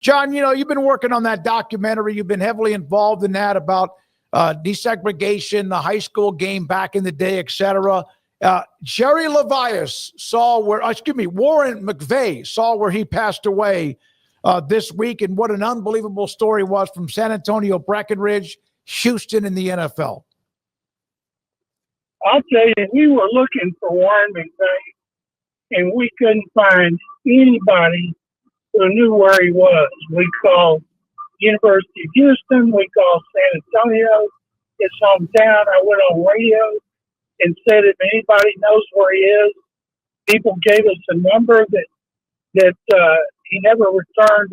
John, you've been working on that documentary. You've been heavily involved in that about desegregation, the high school game back in the day, et cetera. Jerry Levias Warren McVea saw where he passed away this week, and what an unbelievable story was from San Antonio, Breckenridge, Houston, in the NFL. I'll tell you, we were looking for Warren McVea, and we couldn't find anybody who knew where he was. We called University of Houston. We called San Antonio, his hometown. I went on radio and said, if anybody knows where he is, people gave us a number that he never returned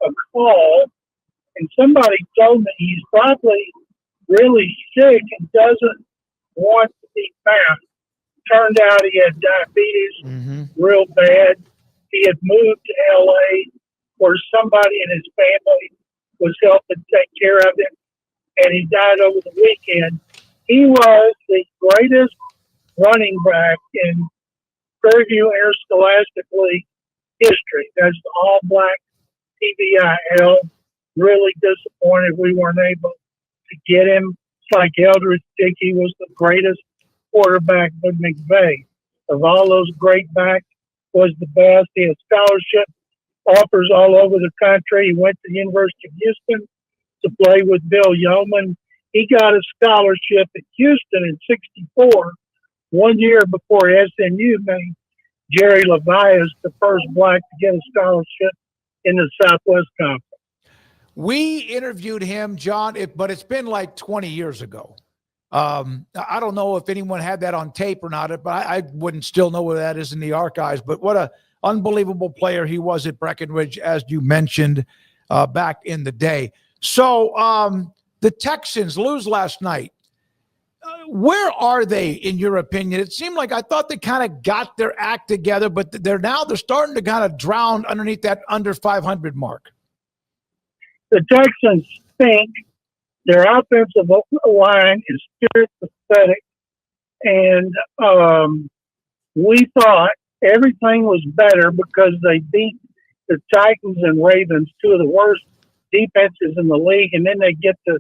a call. And somebody told me he's probably really sick and doesn't want to be found. Turned out he had diabetes real bad. He had moved to L.A. where somebody in his family was helping take care of him, and he died over the weekend. He was the greatest running back in Fairview Interscholastic League history. That's all-black TBIL. Really disappointed we weren't able to get him. It's like Eldridge Dickey was the greatest quarterback, but McVea, of all those great backs, was the best. He had scholarship offers all over the country. He went to the University of Houston to play with Bill Yeoman. He got a scholarship at Houston in '64, 1 year before SMU made Jerry Levias the first black to get a scholarship in the Southwest Conference. We interviewed him, John, but it's been like 20 years ago. I don't know if anyone had that on tape or not, but I wouldn't still know where that is in the archives. But what a unbelievable player he was at Breckenridge, as you mentioned, back in the day. So the Texans lose last night. Where are they, in your opinion? It seemed like I thought they kind of got their act together, but they're starting to kind of drown underneath that under 500 mark. The Texans think their offensive line is still pathetic, and we thought everything was better because they beat the Titans and Ravens, two of the worst defenses in the league, and then they get to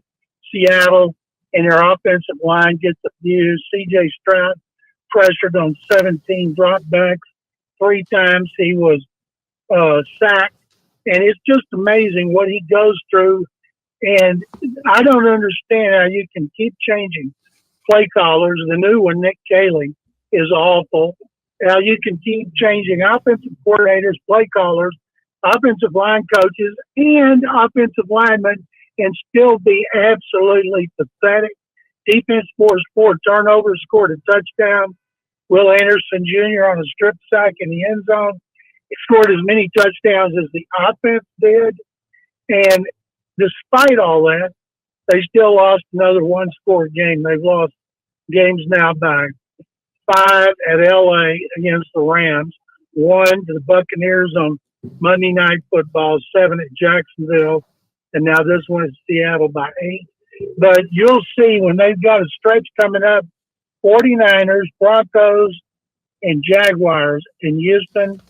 Seattle and their offensive line gets abused. C.J. Stroud pressured on 17 dropbacks. 3 times he was sacked. And it's just amazing what he goes through. And I don't understand how you can keep changing play callers. The new one, Nick Caley, is awful. How you can keep changing offensive coordinators, play callers, offensive line coaches, and offensive linemen and still be absolutely pathetic. Defense forced 4 turnovers, scored a touchdown. Will Anderson Jr. on a strip sack in the end zone. He scored as many touchdowns as the offense did. And despite all that, they still lost another one-score game. They've lost games now by 5 at L.A. against the Rams, 1 to the Buccaneers on Monday Night Football, 7 at Jacksonville, and now this one is Seattle by 8. But you'll see when they've got a stretch coming up, 49ers, Broncos, and Jaguars in Houston,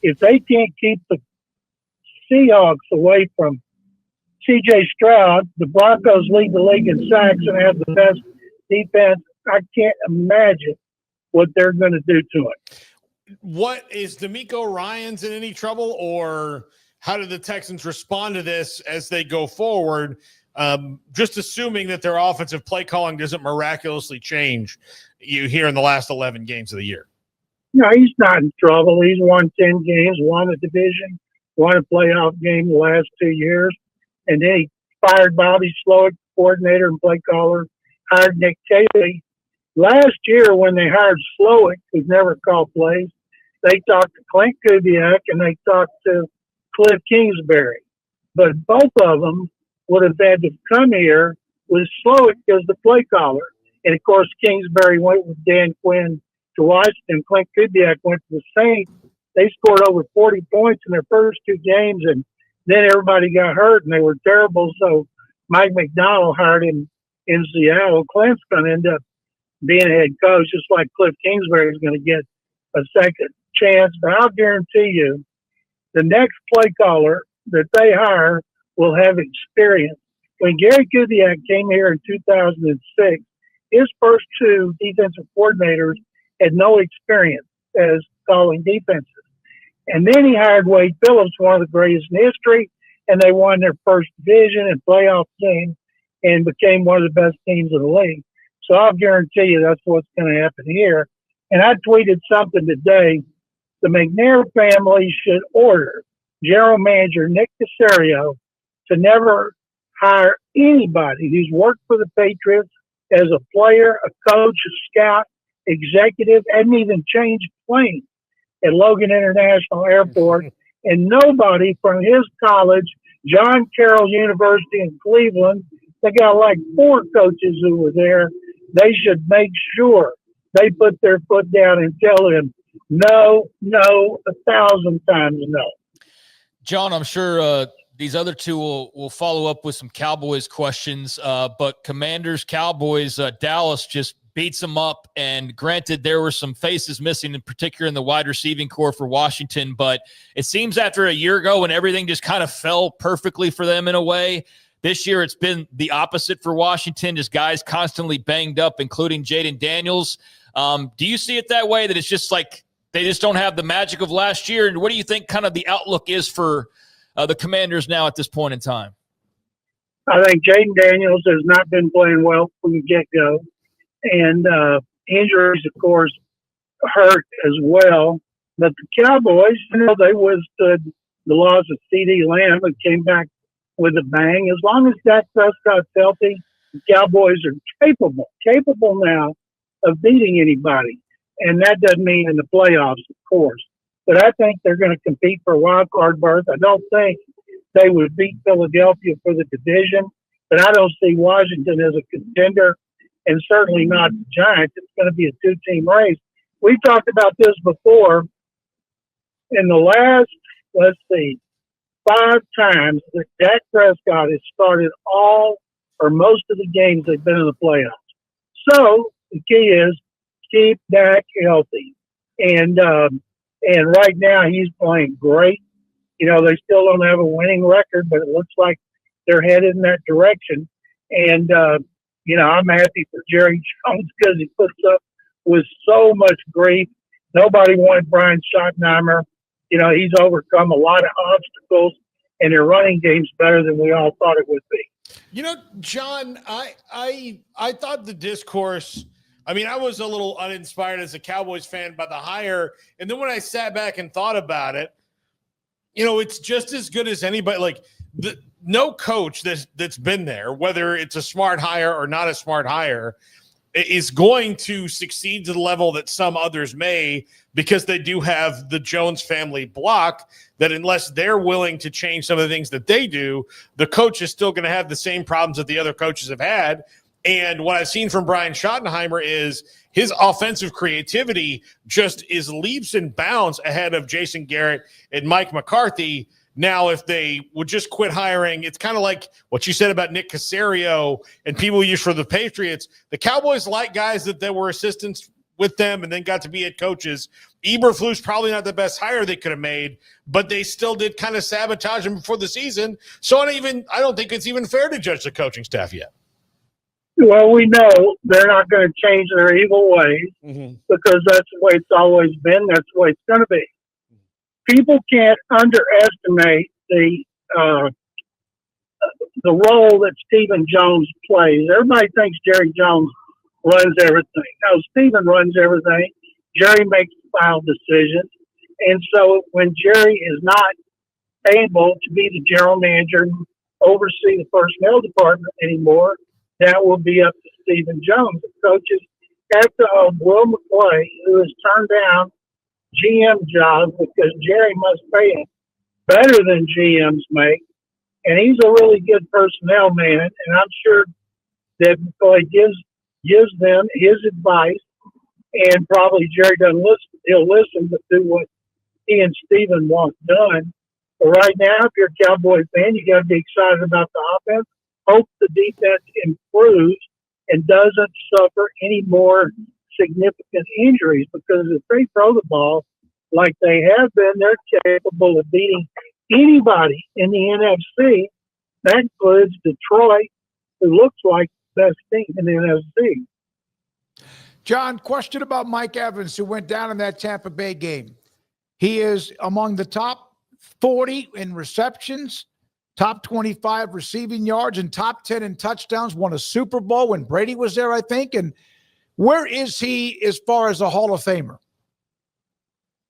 if they can't keep the Seahawks away from C.J. Stroud, the Broncos lead the league in sacks and have the best defense. I can't imagine what they're going to do to it. What is Demeco Ryans in any trouble, or how did the Texans respond to this as they go forward? Just assuming that their offensive play calling doesn't miraculously change you here in the last 11 games of the year. No, he's not in trouble. He's won 10 games, won a division, won a playoff game the last 2 years. And then he fired Bobby Slowick, coordinator and play caller, hired Nick Caley. Last year when they hired Slowick, who's never called plays, they talked to Clint Kubiak and they talked to Cliff Kingsbury. But both of them would have had to come here with Slowick as the play caller. And, of course, Kingsbury went with Dan Quinn to Washington. Clint Kubiak went to the Saints. They scored over 40 points in their first 2 games, and then everybody got hurt, and they were terrible. So Mike McDonald hired him in Seattle. Clint's going to end up being a head coach, just like Cliff Kingsbury is going to get a second chance. But I'll guarantee you the next play caller that they hire will have experience. When Gary Kubiak came here in 2006, his first two defensive coordinators had no experience as calling defenses. And then he hired Wade Phillips, one of the greatest in history, and they won their first division and playoff game and became one of the best teams in the league. So I'll guarantee you that's what's going to happen here. And I tweeted something today. The McNair family should order General Manager Nick Caserio to never hire anybody who's worked for the Patriots as a player, a coach, a scout, executive, hadn't even changed planes at Logan International Airport, and nobody from his college, John Carroll University in Cleveland, they got like 4 coaches who were there. They should make sure they put their foot down and tell him no, 1,000 times no. John, I'm sure these other two will follow up with some Cowboys questions, but Commanders, Cowboys, Dallas just beats them up. And granted, there were some faces missing, in particular in the wide receiving core for Washington. But it seems after a year ago when everything just kind of fell perfectly for them in a way, this year it's been the opposite for Washington, just guys constantly banged up, including Jaden Daniels. Do you see it that way, that it's just like they just don't have the magic of last year? And what do you think kind of the outlook is for the Commanders now at this point in time? I think Jaden Daniels has not been playing well from the get-go. And injuries, of course, hurt as well. But the Cowboys, they withstood the loss of C.D. Lamb and came back with a bang. As long as Dak Prescott's healthy, the Cowboys are capable now of beating anybody. And that doesn't mean in the playoffs, of course. But I think they're going to compete for a wild card berth. I don't think they would beat Philadelphia for the division, but I don't see Washington as a contender, and certainly not the Giants. It's going to be a 2-team race. We've talked about this before. In the last, 5 times that Dak Prescott has started all or most of the games they've been in the playoffs. So the key is keep Dak healthy. And right now he's playing great. They still don't have a winning record, but it looks like they're headed in that direction. And, I'm happy for Jerry Jones because he puts up with so much grief. Nobody wanted Brian Schottenheimer. He's overcome a lot of obstacles, and their running game's better than we all thought it would be. John, I thought the discourse, I was a little uninspired as a Cowboys fan by the hire. And then when I sat back and thought about it, it's just as good as anybody. Like, no coach that's been there, whether it's a smart hire or not a smart hire, is going to succeed to the level that some others may, because they do have the Jones family block that unless they're willing to change some of the things that they do, the coach is still going to have the same problems that the other coaches have had. And what I've seen from Brian Schottenheimer is his offensive creativity just is leaps and bounds ahead of Jason Garrett and Mike McCarthy. Now, if they would just quit hiring, it's kind of like what you said about Nick Caserio and people used for the Patriots. The Cowboys like guys that were assistants with them and then got to be head coaches. Eberflus probably not the best hire they could have made, but they still did kind of sabotage him before the season. So I don't think it's even fair to judge the coaching staff yet. Well, we know they're not going to change their evil ways because that's the way it's always been. That's the way it's going to be. People can't underestimate the role that Stephen Jones plays. Everybody thinks Jerry Jones runs everything. No, Stephen runs everything. Jerry makes the final decisions. And so when Jerry is not able to be the general manager and oversee the personnel department anymore, that will be up to Stephen Jones. The coaches have to Will McClain, who has turned down GM jobs because Jerry must pay him better than GMs make. And he's a really good personnel man. And I'm sure that McClain gives them his advice. And probably Jerry doesn't listen. He'll listen but do what he and Stephen want done. But right now, if you're a Cowboy fan, you got to be excited about the offense. Hope the defense improves and doesn't suffer any more significant injuries, because if they throw the ball like they have been, they're capable of beating anybody in the NFC. That includes Detroit, who looks like the best team in the NFC. John, question about Mike Evans, who went down in that Tampa Bay game. He is among the top 40 in receptions, top 25 receiving yards, and top 10 in touchdowns. Won a Super Bowl when Brady was there, I think. And where is he as far as a Hall of Famer?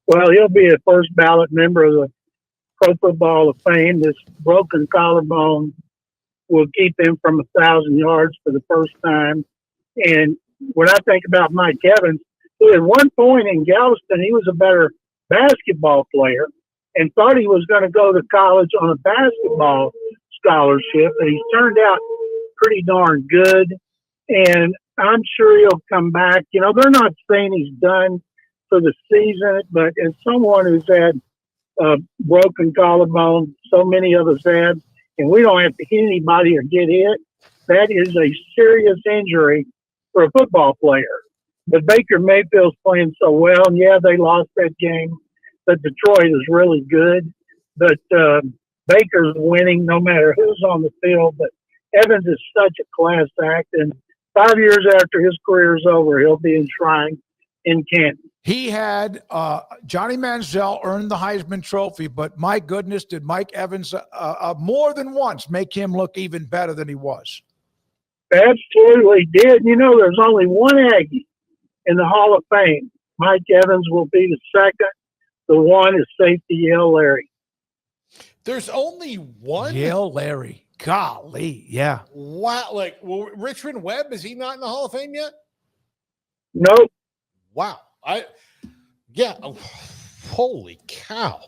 Well, he'll be a first ballot member of the Pro Football Hall of Fame. This broken collarbone will keep him from 1,000 yards for the first time. And when I think about Mike Evans, who at one point in Galveston, he was a better basketball player and thought he was going to go to college on a basketball scholarship, and he's turned out pretty darn good. And I'm sure he'll come back. You know, they're not saying he's done for the season, but as someone who's had a broken collarbone, so many of us have, and we don't have to hit anybody or get hit, that is a serious injury for a football player. But Baker Mayfield's playing so well, and yeah, they lost that game, but Detroit is really good. But Baker's winning no matter who's on the field. But Evans is such a class act, and 5 years after his career is over, he'll be enshrined in Canton. He had Johnny Manziel earn the Heisman Trophy, but my goodness, did Mike Evans more than once make him look even better than he was. Absolutely did. You know, there's only one Aggie in the Hall of Fame. Mike Evans will be the second. The one is safety Yale Larry. There's only one? Yale Larry. Golly, yeah. Wow. Like, well, Richmond Webb, is he not in the Hall of Fame yet? Nope. Wow. Oh, holy cow.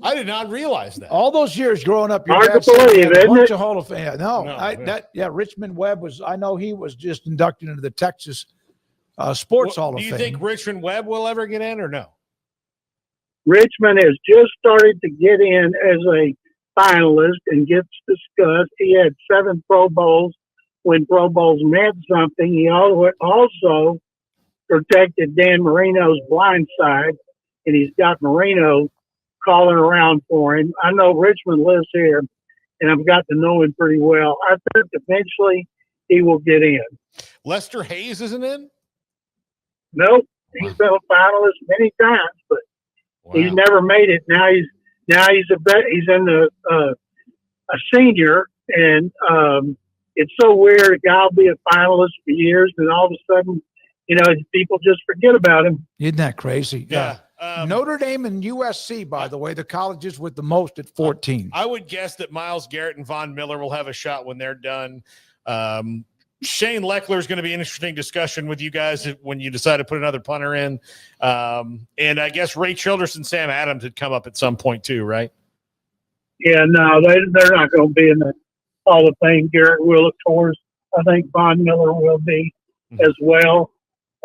I did not realize that. All those years growing up, your Hard dad to said he believe, had a isn't bunch it? of Hall of Fame. Richmond Webb was, I know he was just inducted into the Texas Sports Hall of Do you Fame. think Richmond Webb will ever get in or no? Richmond has just started to get in as a finalist and gets discussed. He had 7 Pro Bowls when Pro Bowls meant something. He also protected Dan Marino's blind side, and he's got Marino calling around for him. I know Richmond lives here, and I've got to know him pretty well. I think eventually he will get in. Lester Hayes isn't in? Nope. He's been a finalist many times, but he's never made it. Now he's in a senior, and it's so weird. A guy will be a finalist for years, and all of a sudden, you know, people just forget about him. Isn't that crazy? Yeah. Notre Dame and USC, by the way, the colleges with the most at 14. I would guess that Myles Garrett and Von Miller will have a shot when they're done. Shane Leckler is going to be an interesting discussion with you guys when you decide to put another punter in. And I guess Ray Childress and Sam Adams had come up at some point too, right? Yeah, no, they're not going to be in the Hall of Fame. Garrett will, of course. I think Von Miller will be as well.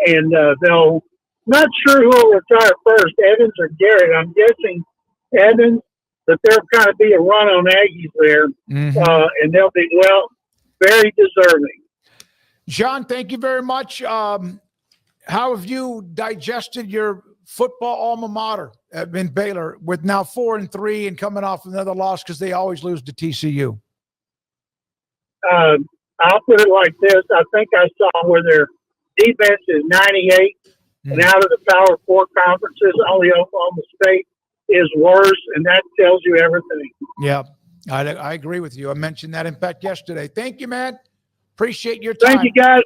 And they'll not sure who will retire first, Evans or Garrett. I'm guessing Evans, but there'll kind of be a run on Aggies there, and they'll be, very deserving. John, thank you very much. How have you digested your football alma mater in Baylor with now 4-3 and coming off another loss because they always lose to TCU? I'll put it like this. I think I saw where their defense is 98, and out of the Power 4 conferences, only Oklahoma State is worse, and that tells you everything. Yeah, I agree with you. I mentioned that, in fact, yesterday. Thank you, man. Appreciate your time. Thank you, guys.